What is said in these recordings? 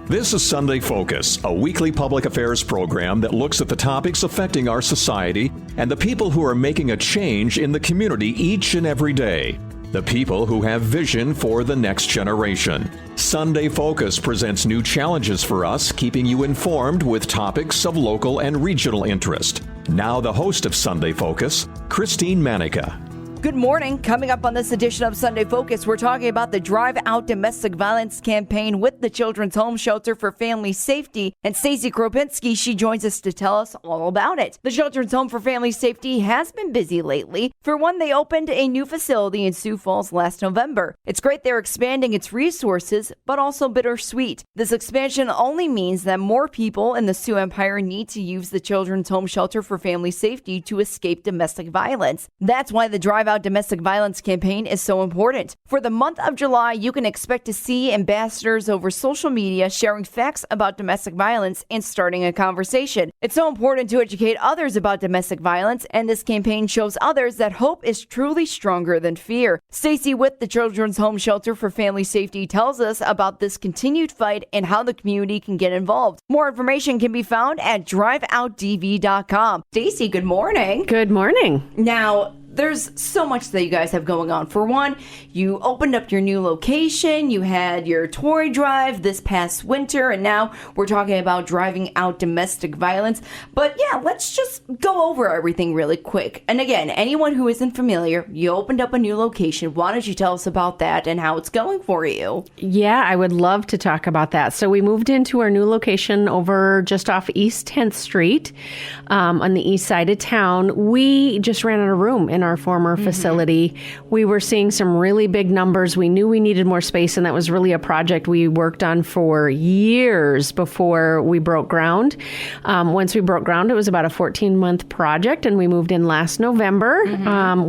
This is Sunday Focus, a weekly public affairs program that looks at the topics affecting our society and the people who are making a change in the community each and every day. The people who have vision for the next generation. Sunday Focus presents new challenges for us, keeping you informed with topics of local and regional interest. Now the host of Sunday Focus, Christine Manica. Good morning. Coming up on this edition of Sunday Focus, we're talking about the Drive Out Domestic Violence campaign with the Children's Home Shelter for Family Safety. And Stacey Kropinski, she joins us to tell us all about it. The Children's Home for Family Safety has been busy lately. For one, they opened a new facility in Sioux Falls last November. It's great they're expanding its resources, but also bittersweet. This expansion only means that more people in the Sioux Empire need to use the Children's Home Shelter for Family Safety to escape domestic violence. That's why the Drive Out Domestic Violence campaign is so important. For the month of July, you can expect to see ambassadors over social media sharing facts about domestic violence and starting a conversation. It's so important to educate others about domestic violence, and this campaign shows others that hope is truly stronger than fear. Stacey with the Children's Home Shelter for Family Safety tells us about this continued fight and how the community can get involved. More information can be found at driveoutdv.com. Stacey, good morning. Good morning. Now, there's so much that you guys have going on. For one, you opened up your new location, you had your toy drive this past winter, and now we're talking about driving out domestic violence. But yeah, let's just go over everything really quick. And again, anyone who isn't familiar, you opened up a new location. Why don't you tell us about that and how it's going for you? Yeah, I would love to talk about that. So we moved into our new location over just off East 10th Street on the east side of town. We just ran out of room in our former facility. We were seeing some really big numbers. We knew we needed more space, and that was really a project we worked on for years before we broke ground. Once we broke ground, it was about a 14-month project, and we moved in last November.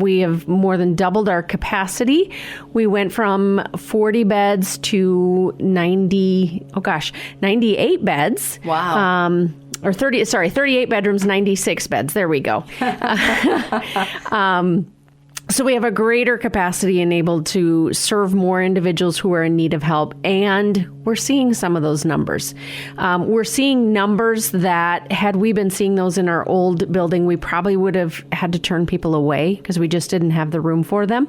We have more than doubled our capacity. We went from 40 beds to 98 beds. Wow. 38 bedrooms, 96 beds. There we go. So we have a greater capacity enabled to serve more individuals who are in need of help, and we're seeing some of those numbers. We're seeing numbers that, had we been seeing those in our old building, we probably would have had to turn people away because we just didn't have the room for them.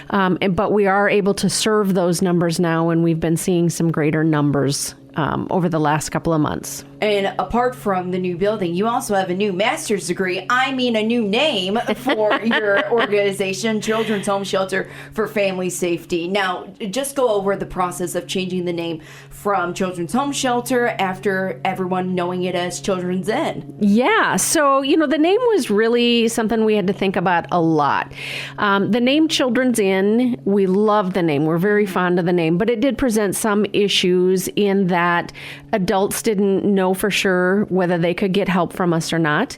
But we are able to serve those numbers now, and we've been seeing some greater numbers over the last couple of months. And apart from the new building, you also have a new master's degree. I mean, a new name for your organization, Children's Home Shelter for Family Safety. Now, just go over the process of changing the name from Children's Home Shelter after everyone knowing it as Children's Inn. Yeah. So, the name was really something we had to think about a lot. The name Children's Inn, we love the name. We're very fond of the name, but it did present some issues in that adults didn't know for sure whether they could get help from us or not.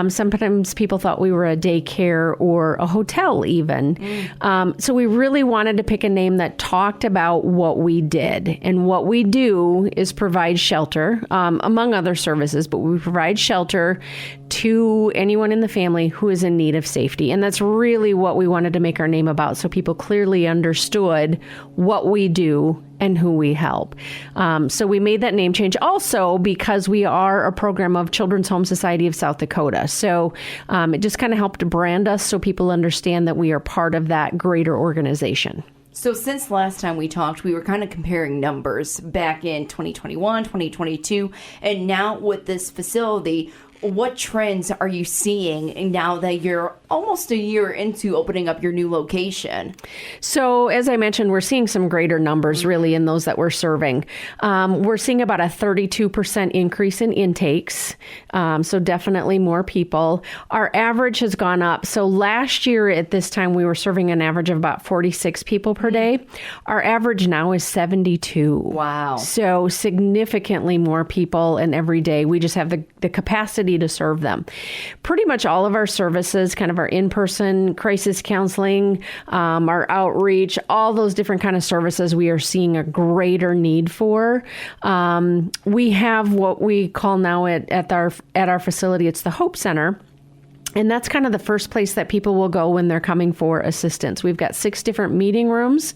Sometimes people thought we were a daycare or a hotel even. So we really wanted to pick a name that talked about what we did. And what we do is provide shelter, among other services, but we provide shelter to anyone in the family who is in need of safety. And that's really what we wanted to make our name about, so people clearly understood what we do and who we help. So we made that name change also because we are a program of Children's Home Society of South Dakota. So it just kind of helped to brand us so people understand that we are part of that greater organization. So since last time we talked, we were kind of comparing numbers back in 2021, 2022, and now with this facility, what trends are you seeing now that you're almost a year into opening up your new location? So as I mentioned, we're seeing some greater numbers really in those that we're serving. We're seeing about a 32% increase in intakes. So definitely more people. Our average has gone up. So last year at this time, we were serving an average of about 46 people per day. Our average now is 72. Wow. So significantly more people, and every day we just have the capacity to serve them. Pretty much all of our services, kind of our in-person crisis counseling, our outreach, all those different kind of services we are seeing a greater need for. We have what we call now at our facility, it's the Hope Center. And that's kind of the first place that people will go when they're coming for assistance. We've got 6 different meeting rooms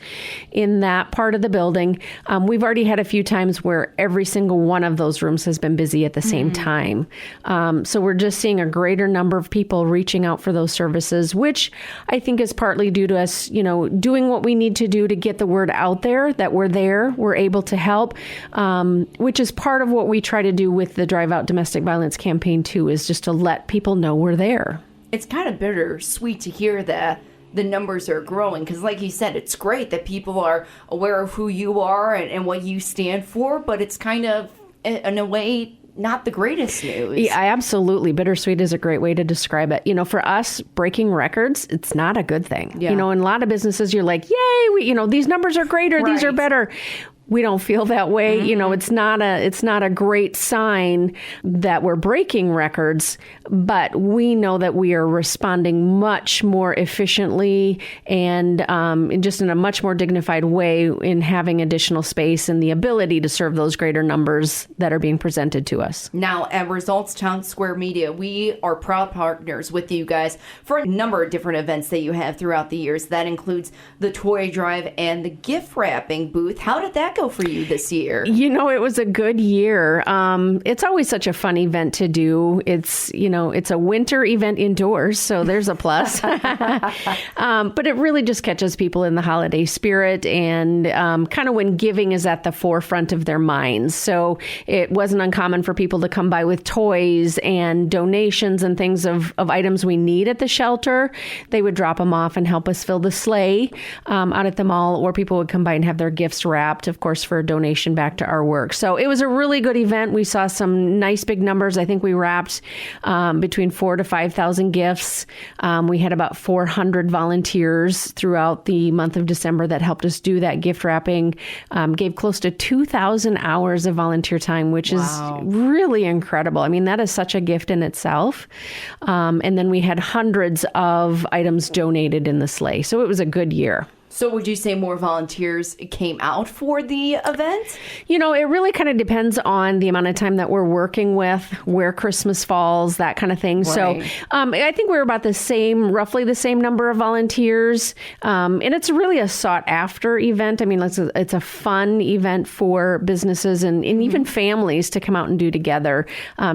in that part of the building. We've already had a few times where every single one of those rooms has been busy at the same time. So we're just seeing a greater number of people reaching out for those services, which I think is partly due to us, doing what we need to do to get the word out there that we're there, we're able to help, which is part of what we try to do with the Drive Out Domestic Violence campaign too, is just to let people know we're there. It's kind of bittersweet to hear that the numbers are growing because, like you said, it's great that people are aware of who you are and what you stand for, but it's kind of, in a way, not the greatest news. Yeah, absolutely. Bittersweet is a great way to describe it. For us, breaking records, it's not a good thing. Yeah. In a lot of businesses, you're like, yay, these numbers are greater, these are better. We don't feel that way. It's not a great sign that we're breaking records, but we know that we are responding much more efficiently and just in a much more dignified way in having additional space and the ability to serve those greater numbers that are being presented to us. Now, at Results Town Square Media, we are proud partners with you guys for a number of different events that you have throughout the years. That includes the toy drive and the gift wrapping booth. How did that go for you this year? It was a good year. It's always such a fun event to do. It's a winter event indoors, so there's a plus. But it really just catches people in the holiday spirit and kind of when giving is at the forefront of their minds. So it wasn't uncommon for people to come by with toys and donations and things of items we need at the shelter. They would drop them off and help us fill the sleigh out at the mall, or people would come by and have their gifts wrapped, of course, for a donation back to our work. So it was a really good event. We saw some nice big numbers. I think we wrapped between 4,000 to 5,000 gifts. We had about 400 volunteers throughout the month of December that helped us do that gift wrapping, gave close to 2,000 hours of volunteer time, which is really incredible. I mean, that is such a gift in itself. And then we had hundreds of items donated in the sleigh. So it was a good year. So would you say more volunteers came out for the event? It really kind of depends on the amount of time that we're working with, where Christmas falls, that kind of thing. Right. So I think we're about roughly the same number of volunteers. And it's really a sought after event. I mean, it's a fun event for businesses and even families to come out and do together.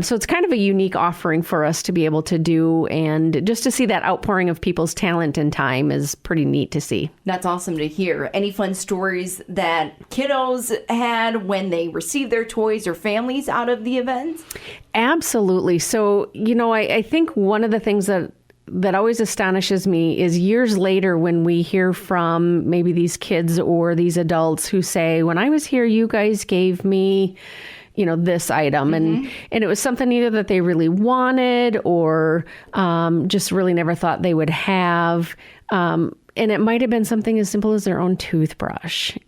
So it's kind of a unique offering for us to be able to do. And just to see that outpouring of people's talent and time is pretty neat to see. That's awesome to hear. Any fun stories that kiddos had when they received their toys or families out of the event? Absolutely. So, I think one of the things that always astonishes me is years later when we hear from maybe these kids or these adults who say, when I was here, you guys gave me this item. And it was something either that they really wanted or just really never thought they would have. And it might have been something as simple as their own toothbrush,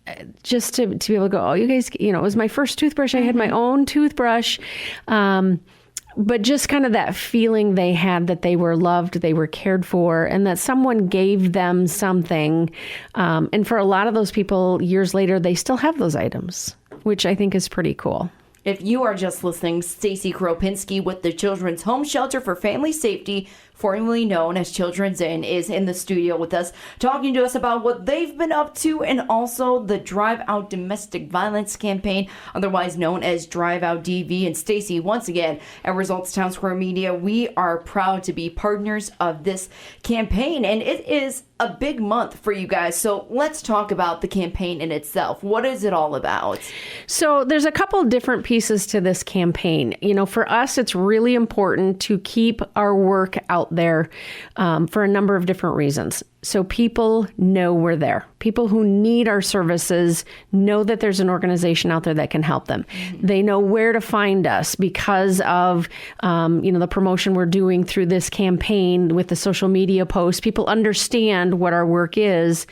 just to be able to go, oh, you guys, it was my first toothbrush. I had my own toothbrush. But just kind of that feeling they had that they were loved, they were cared for, and that someone gave them something. And for a lot of those people, years later, they still have those items, which I think is pretty cool. If you are just listening, Stacy Kropinski with the Children's Home Shelter for Family Safety, formerly known as Children's Inn, is in the studio with us, talking to us about what they've been up to and also the Drive Out Domestic Violence campaign, otherwise known as Drive Out DV. And Stacy, once again, at Results Town Square Media, we are proud to be partners of this campaign, and it is a big month for you guys. So let's talk about the campaign in itself. What is it all about? So there's a couple different pieces to this campaign. For us, it's really important to keep our work out there for a number of different reasons. So people know we're there. People who need our services know that there's an organization out there that can help them. Mm-hmm. They know where to find us because of, the promotion we're doing through this campaign with the social media posts. People understand what our work is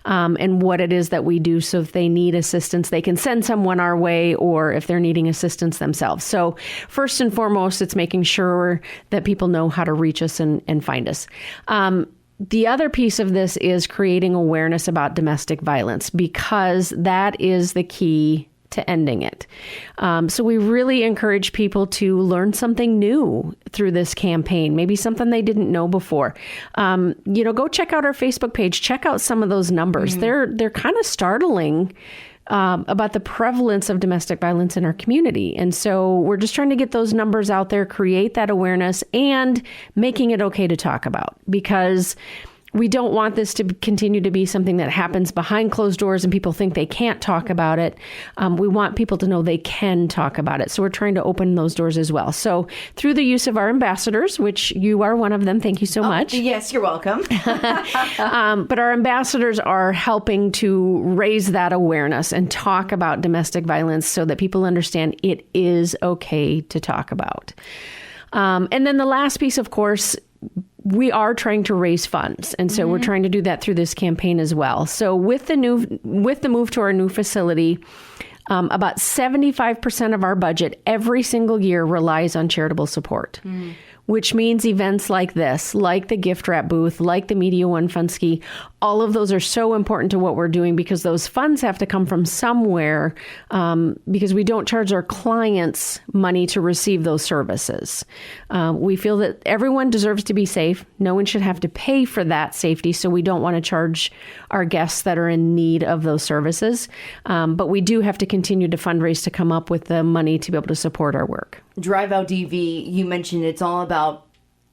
and what it is that we do. So if they need assistance, they can send someone our way, or if they're needing assistance themselves. So first and foremost, it's making sure that people know how to reach us and find us. The other piece of this is creating awareness about domestic violence, because that is the key to ending it. So we really encourage people to learn something new through this campaign, maybe something they didn't know before. Go check out our Facebook page, check out some of those numbers. They're kind of startling about the prevalence of domestic violence in our community. And so we're just trying to get those numbers out there, create that awareness, and making it okay to talk about, because we don't want this to continue to be something that happens behind closed doors and people think they can't talk about it. We want people to know they can talk about it. So we're trying to open those doors as well. So through the use of our ambassadors, which you are one of them, thank you so much. Yes, you're welcome. But our ambassadors are helping to raise that awareness and talk about domestic violence so that people understand it is okay to talk about. And then the last piece, of course, we are trying to raise funds. And so we're trying to do that through this campaign as well. So with the move to our new facility, about 75% of our budget every single year relies on charitable support, which means events like this, like the gift wrap booth, like the Media One Funski, all of those are so important to what we're doing because those funds have to come from somewhere, because we don't charge our clients money to receive those services. We feel that everyone deserves to be safe. No one should have to pay for that safety, so we don't want to charge our guests that are in need of those services. But we do have to continue to fundraise to come up with the money to be able to support our work. Drive Out DV, you mentioned it's all about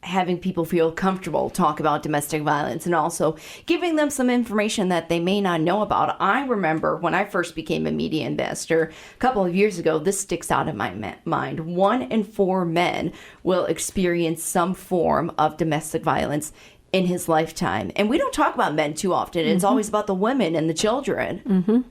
having people feel comfortable talk about domestic violence and also giving them some information that they may not know about. I remember when I first became a media ambassador a couple of years ago, this sticks out in my mind. 1 in 4 men will experience some form of domestic violence in his lifetime. And we don't talk about men too often. It's always about the women and the children.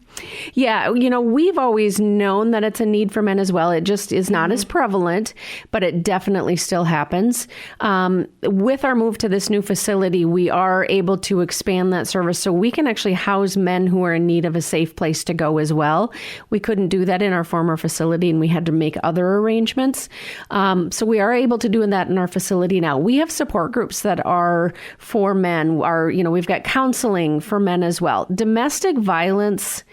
Yeah, we've always known that it's a need for men as well. It just is not as prevalent, but it definitely still happens. With our move to this new facility, we are able to expand that service so we can actually house men who are in need of a safe place to go as well. We couldn't do that in our former facility, and we had to make other arrangements. So we are able to do that in our facility now. We have support groups that are for men. We've got counseling for men as well. Domestic violence,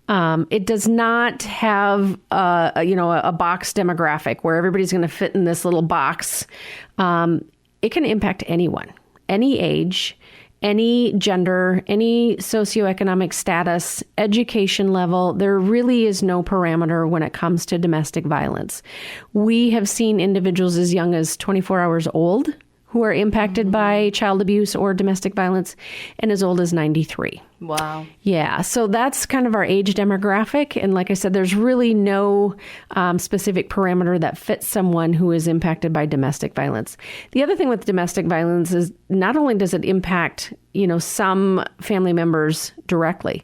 it does not have a box demographic where everybody's going to fit in this little box. It can impact anyone, any age, any gender, any socioeconomic status, education level. There really is no parameter when it comes to domestic violence. We have seen individuals as young as 24 hours old who are impacted by child abuse or domestic violence, and as old as 93. Wow. Yeah, so that's kind of our age demographic. And like I said, there's really no specific parameter that fits someone who is impacted by domestic violence. The other thing with domestic violence is not only does it impact, some family members directly,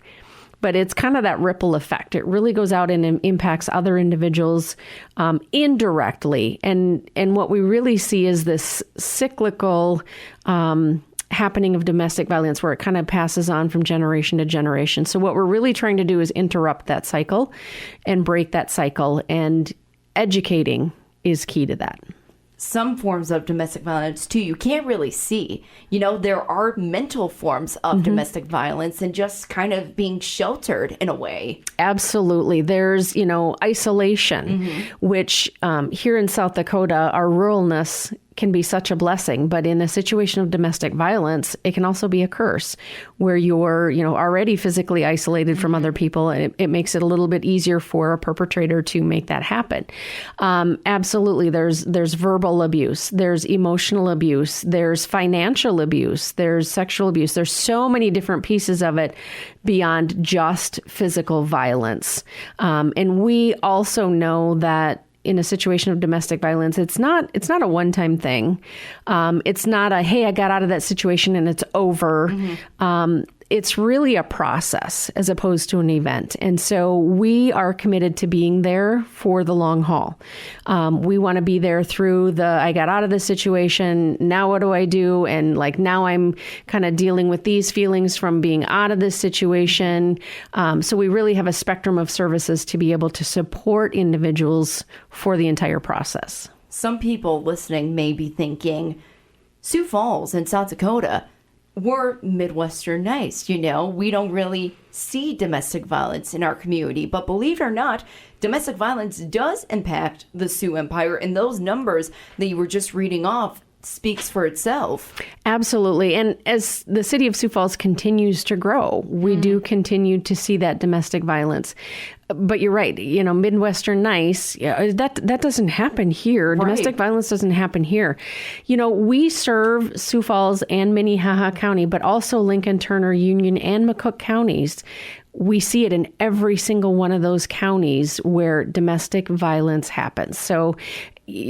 but it's kind of that ripple effect. It really goes out and impacts other individuals indirectly. And what we really see is this cyclical happening of domestic violence where it kind of passes on from generation to generation. So what we're really trying to do is interrupt that cycle and break that cycle. And educating is key to that. Some forms of domestic violence, too, you can't really see. There are mental forms of domestic violence and just kind of being sheltered in a way. Absolutely. There's, isolation, which here in South Dakota, our ruralness can be such a blessing. But in a situation of domestic violence, it can also be a curse where you're, already physically isolated from other people. And it makes it a little bit easier for a perpetrator to make that happen. Absolutely. There's verbal abuse. There's emotional abuse. There's financial abuse. There's sexual abuse. There's so many different pieces of it beyond just physical violence. And we also know that in a situation of domestic violence, it's not a one-time thing. It's not a, hey, I got out of that situation and it's over. It's really a process as opposed to an event. And so we are committed to being there for the long haul. We want to be there through I got out of this situation. Now what do I do? And now I'm kind of dealing with these feelings from being out of this situation. So we really have a spectrum of services to be able to support individuals for the entire process. Some people listening may be thinking, Sioux Falls in South Dakota, we're Midwestern nice, you know. We don't really see domestic violence in our community. But believe it or not, domestic violence does impact the Sioux Empire. And those numbers that you were just reading off speaks for itself. Absolutely. And as the city of Sioux Falls continues to grow, we do continue to see that domestic violence. But you're right, you know, Midwestern nice, that doesn't happen here. Right. Domestic violence doesn't happen here. You know, we serve Sioux Falls and Minnehaha County, but also Lincoln, Turner, Union, and McCook counties. We see it in every single one of those counties where domestic violence happens. So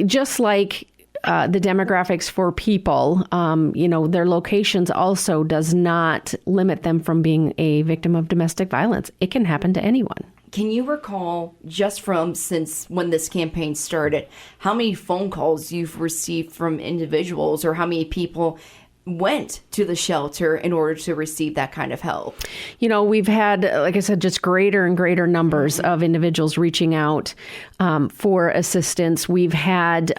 just like the demographics for people, you know, their locations also does not limit them from being a victim of domestic violence. It can happen to anyone. Can you recall, just from since when this campaign started, how many phone calls you've received from individuals, or how many people went to the shelter in order to receive that kind of help? You know, we've had, like I said, just greater and greater numbers of individuals reaching out for assistance. We've had,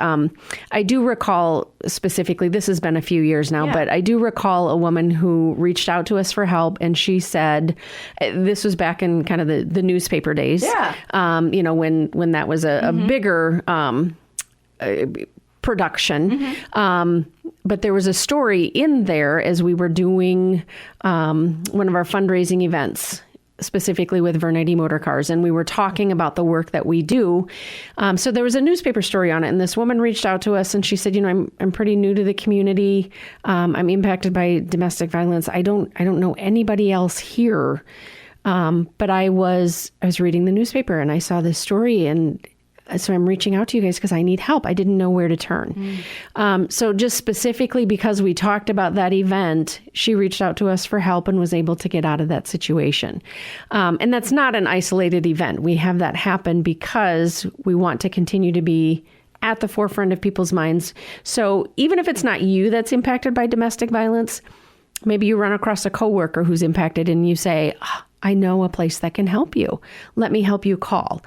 I do recall specifically, this has been a few years now, but I do recall a woman who reached out to us for help, and she said, this was back in kind of the newspaper days, you know, when that was a bigger production. But there was a story in there as we were doing one of our fundraising events, specifically with Vernady Motor Cars, and we were talking about the work that we do. So there was a newspaper story on it, and this woman reached out to us, and she said, you know, I'm pretty new to the community. I'm impacted by domestic violence. I don't know anybody else here. But I was reading the newspaper, and I saw this story, and so I'm reaching out to you guys because I need help. I didn't know where to turn. So just specifically because we talked about that event, she reached out to us for help and was able to get out of that situation. And that's not an isolated event. We have that happen because we want to continue to be at the forefront of people's minds. So even if it's not you that's impacted by domestic violence, maybe you run across a coworker who's impacted and you say, I know a place that can help you. Let me help you call.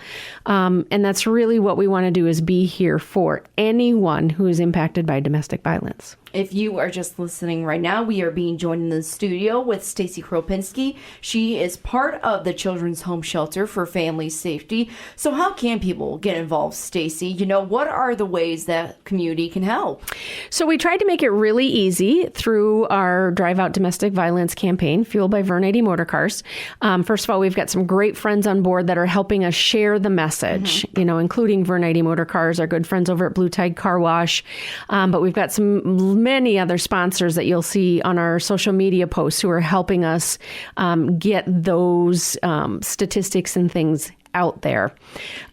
And that's really what we want to do, is be here for anyone who is impacted by domestic violence. If you are just listening right now, we are being joined in the studio with Stacy Kropinski. She is part of the Children's Home Shelter for Family Safety. So how can people get involved, Stacy? You know, what are the ways that community can help? So we tried to make it really easy through our Drive Out Domestic Violence campaign, fueled by Vernady Motor Cars. First of all, we've got some great friends on board that are helping us share the message, you know, including Vernady Motor Cars, our good friends over at Blue Tide Car Wash. But we've got many other sponsors that you'll see on our social media posts who are helping us get those statistics and things out there.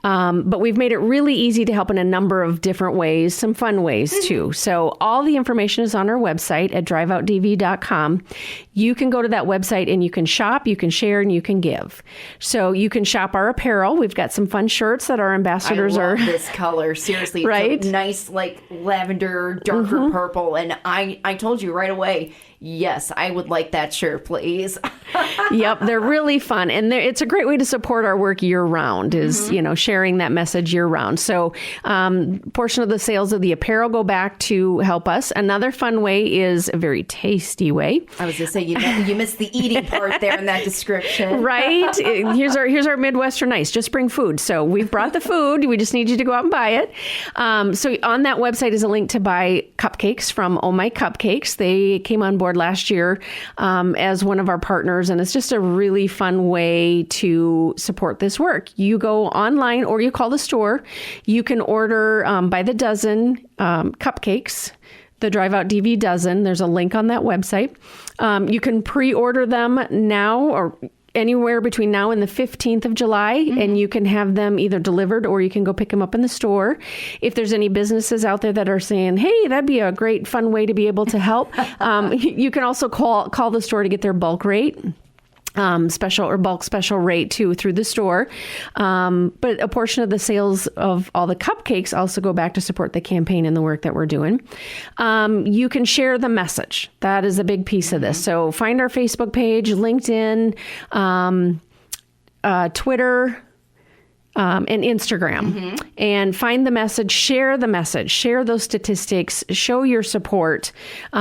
But we've made it really easy to help in a number of different ways, some fun ways too. So all the information is on our website at driveoutdv.com. You can go to that website and you can shop, you can share, and you can give. So you can shop our apparel. We've got some fun shirts that our ambassadors I love this color. Seriously, right? It's a nice, like, lavender, darker purple. And I told you right away, yes, I would like that shirt, please. Yep, they're really fun. And it's a great way to support our work year round, is, you know, sharing that message year round. So portion of the sales of the apparel go back to help us. Another fun way is a very tasty way. I was going to say, you missed the eating part there in that description. Right. Here's our Midwestern nice. Just bring food. So we've brought the food. We just need you to go out and buy it. So on that website is a link to buy cupcakes from Oh My Cupcakes. They came on board last year as one of our partners, and it's just a really fun way to support this work. You go online or you call the store. You can order by the dozen cupcakes, the Drive Out DV dozen. There's a link on that website. You can pre-order them now or anywhere between now and the 15th of July, and you can have them either delivered or you can go pick them up in the store. If there's any businesses out there that are saying, hey, that'd be a great fun way to be able to help, you can also call the store to get their bulk rate. Special or bulk special rate too through the store. But a portion of the sales of all the cupcakes also go back to support the campaign and the work that we're doing. You can share the message. That is a big piece of this. So find our Facebook page, LinkedIn, Twitter, and Instagram, and find the message, share those statistics, show your support,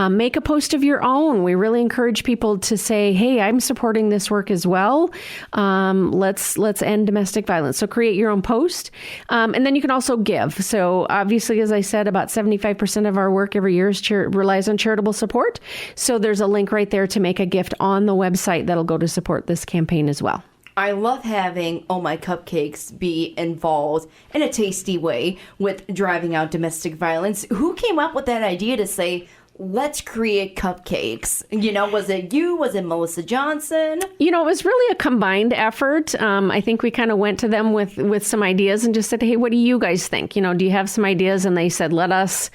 make a post of your own. We really encourage people to say, hey, I'm supporting this work as well. Let's end domestic violence. So create your own post. And then you can also give. So obviously, as I said, about 75% of our work every year relies on charitable support. So there's a link right there to make a gift on the website that'll go to support this campaign as well. I love having Oh My Cupcakes be involved in a tasty way with driving out domestic violence. Who came up with that idea to say, let's create cupcakes? Was it you? Was it Melissa Johnson? It was really a combined effort. I think we kind of went to them with some ideas and just said, hey, what do you guys think? Do you have some ideas? And they said, let us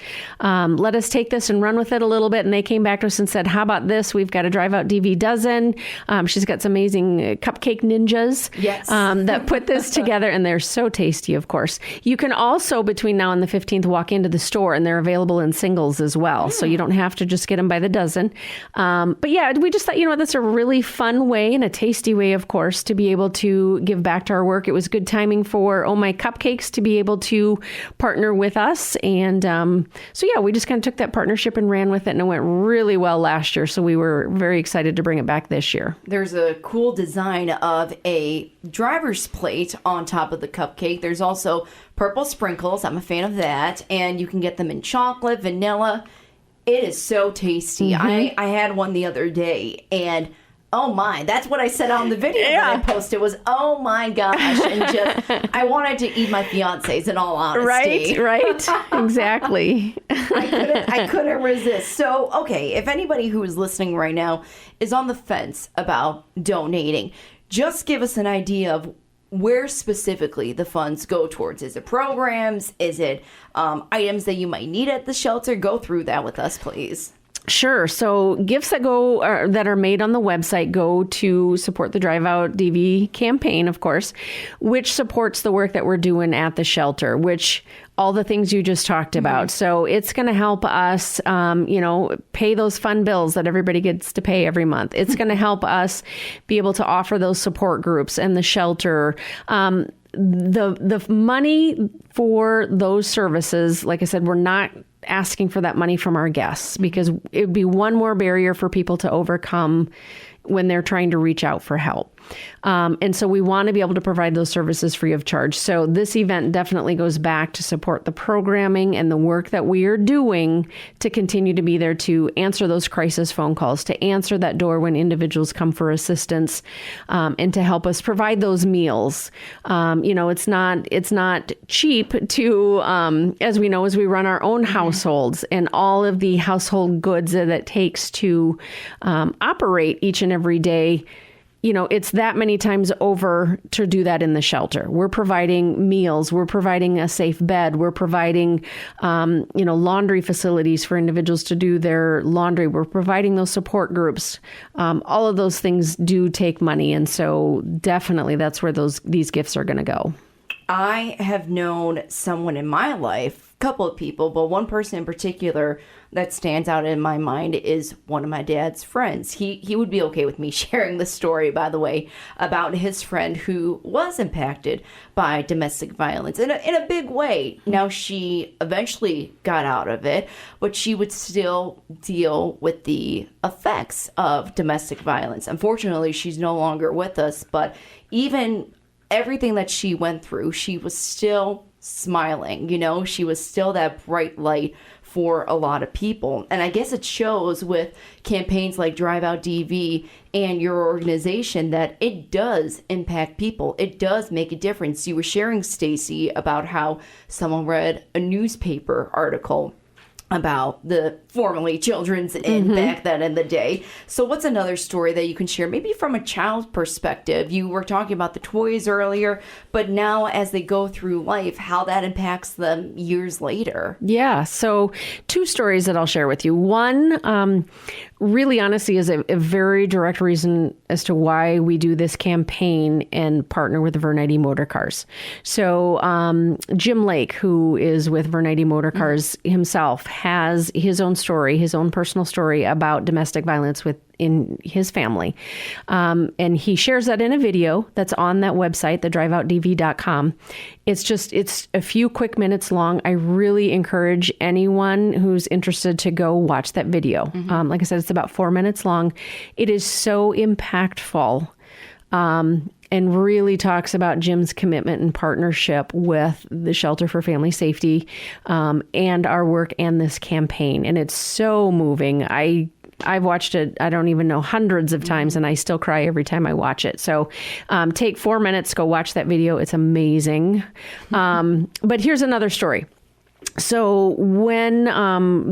take this and run with it a little bit. And they came back to us and said, how about this? We've got a Drive Out DV dozen. She's got some amazing cupcake ninjas that put this together. And they're so tasty, of course. You can also, between now and the 15th, walk into the store, and they're available in singles as well. So you don't have to just get them by the dozen. But yeah, we just thought, that's a really fun way and a tasty way, of course, to be able to give back to our work. It was good timing for Oh My Cupcakes to be able to partner with us. And so yeah, we just kind of took that partnership and ran with it, and it went really well last year. So we were very excited to bring it back this year. There's a cool design of a driver's plate on top of the cupcake. There's also purple sprinkles. I'm a fan of that. And you can get them in chocolate, vanilla. It is so tasty. I had one the other day, and oh my, that's what I said on the video that I posted was, oh my gosh. And just, I wanted to eat my fiance's, in all honesty. Right. Exactly. I couldn't resist. So, okay, if anybody who is listening right now is on the fence about donating, just give us an idea of where specifically the funds go towards. Is it programs? Is it items that you might need at the shelter? Go through that with us, please. Sure. So gifts that are made on the website go to support the Drive Out DV campaign, of course, which supports the work that we're doing at the shelter, which all the things you just talked about. So it's going to help us, pay those fun bills that everybody gets to pay every month. It's going to help us be able to offer those support groups and the shelter. The money for those services, like I said, we're not asking for that money from our guests, because it would be one more barrier for people to overcome when they're trying to reach out for help. And so we want to be able to provide those services free of charge. So this event definitely goes back to support the programming and the work that we are doing to continue to be there to answer those crisis phone calls, to answer that door when individuals come for assistance, and to help us provide those meals. It's not cheap to, as we know, as we run our own households and all of the household goods that it takes to operate each and every day. It's that many times over to do that in the shelter. We're providing meals. We're providing a safe bed. We're providing, laundry facilities for individuals to do their laundry. We're providing those support groups. All of those things do take money. And so definitely that's where these gifts are going to go. I have known someone in my life, a couple of people, but one person in particular that stands out in my mind is one of my dad's friends. He would be okay with me sharing the story, by the way, about his friend who was impacted by domestic violence in a big way. Now, she eventually got out of it, but she would still deal with the effects of domestic violence. Unfortunately, she's no longer with us, but even everything that she went through, she was still smiling. She was still that bright light for a lot of people. And I guess it shows with campaigns like Drive Out DV and your organization that it does impact people. It does make a difference. You were sharing, Stacy, about how someone read a newspaper article about the formerly Children's Inn back then in the day. So what's another story that you can share, maybe from a child's perspective? You were talking about the toys earlier, but now as they go through life, how that impacts them years later. Yeah. So 2 stories that I'll share with you. One, really honestly, is a very direct reason as to why we do this campaign and partner with Vernite Motor Cars. So Jim Lake, who is with Vernite Motor Cars himself, has his own story, his own personal story about domestic violence with in his family. And he shares that in a video that's on that website, thedriveoutdv.com. It's a few quick minutes long. I really encourage anyone who's interested to go watch that video. Like I said, it's about 4 minutes long. It is so impactful. And really talks about Jim's commitment and partnership with the Shelter for Family Safety, and our work and this campaign. And it's so moving. I've watched it, I don't even know, hundreds of times, and I still cry every time I watch it. So take 4 minutes, go watch that video. It's amazing. But here's another story. So when,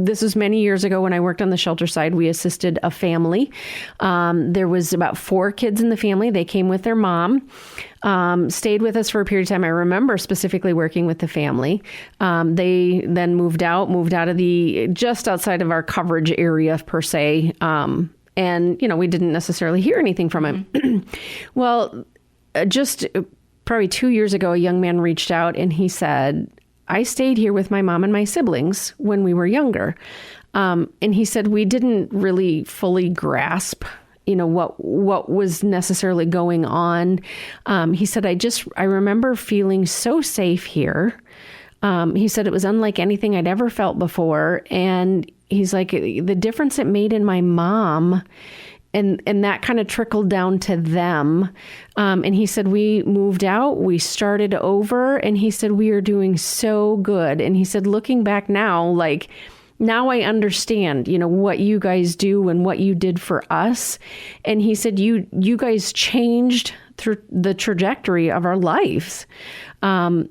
this was many years ago when I worked on the shelter side, we assisted a family. There was about 4 kids in the family. They came with their mom, stayed with us for a period of time. I remember specifically working with the family. They then moved out of just outside of our coverage area per se. And, we didn't necessarily hear anything from him. Well, just probably 2 years ago, a young man reached out and he said, I stayed here with my mom and my siblings when we were younger. And he said, we didn't really fully grasp, what was necessarily going on. He said, I remember feeling so safe here. He said it was unlike anything I'd ever felt before. And he's like, the difference it made in my mom, and that kind of trickled down to them. And he said, we moved out, we started over, and he said, we are doing so good. And he said, looking back now, now I understand, what you guys do and what you did for us. And he said, you guys changed through the trajectory of our lives.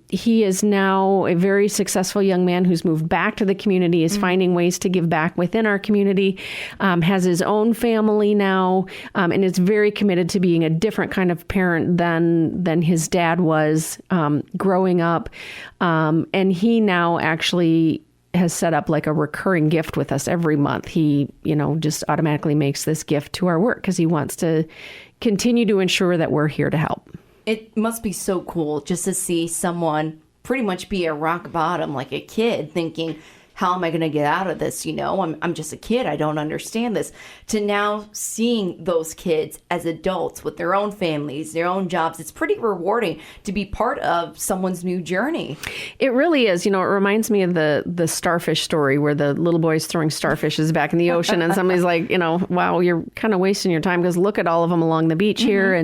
He is now a very successful young man who's moved back to the community, is finding ways to give back within our community, has his own family now, and is very committed to being a different kind of parent than his dad was growing up. And he now actually has set up like a recurring gift with us every month. He, just automatically makes this gift to our work because he wants to continue to ensure that we're here to help. It must be so cool just to see someone pretty much be at rock bottom, like a kid, thinking, how am I going to get out of this? I'm just a kid. I don't understand this. To now seeing those kids as adults with their own families, their own jobs, it's pretty rewarding to be part of someone's new journey. It really is. It reminds me of the starfish story where the little boy's throwing starfishes back in the ocean and somebody's like, wow, you're kind of wasting your time because look at all of them along the beach here.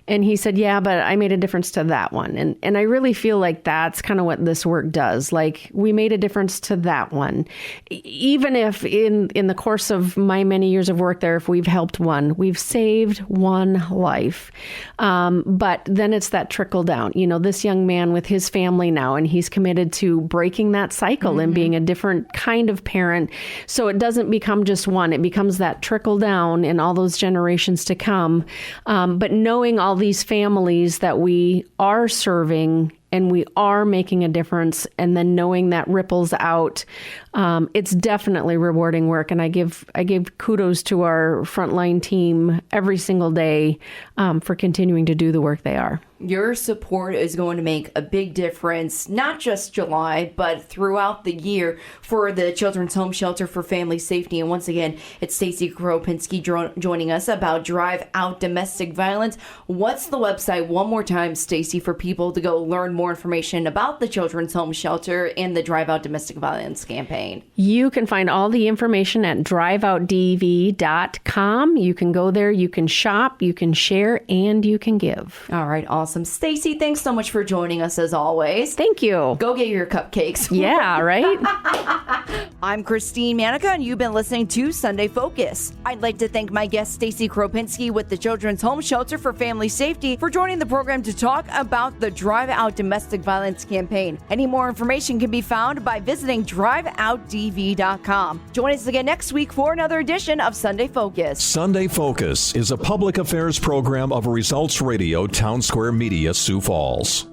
And he said, yeah, but I made a difference to that one. And I really feel like that's kind of what this work does. Like, we made a difference to that one. Even if in the course of my many years of work there, if we've helped one, we've saved one life. But then it's that trickle down. This young man with his family now, and he's committed to breaking that cycle and being a different kind of parent. So it doesn't become just one. It becomes that trickle down in all those generations to come. But knowing all these families that we are serving and we are making a difference, and then knowing that ripples out, it's definitely rewarding work. And I give kudos to our frontline team every single day for continuing to do the work they are. Your support is going to make a big difference, not just July, but throughout the year for the Children's Home Shelter for Family Safety. And once again, it's Stacy Kropinski joining us about Drive Out Domestic Violence. What's the website, one more time, Stacy, for people to go learn more information about the Children's Home Shelter and the Drive Out Domestic Violence campaign? You can find all the information at driveoutdv.com. You can go there, you can shop, you can share, and you can give. All right, awesome. Stacy, thanks so much for joining us as always. Thank you. Go get your cupcakes. Yeah, right? I'm Christine Manica, and you've been listening to Sunday Focus. I'd like to thank my guest, Stacy Kropinski with the Children's Home Shelter for Family Safety, for joining the program to talk about the Drive Out Domestic Violence campaign. Any more information can be found by visiting driveoutdv.com. Join us again next week for another edition of Sunday Focus. Sunday Focus is a public affairs program of Results Radio Town Square Media, Sioux Falls.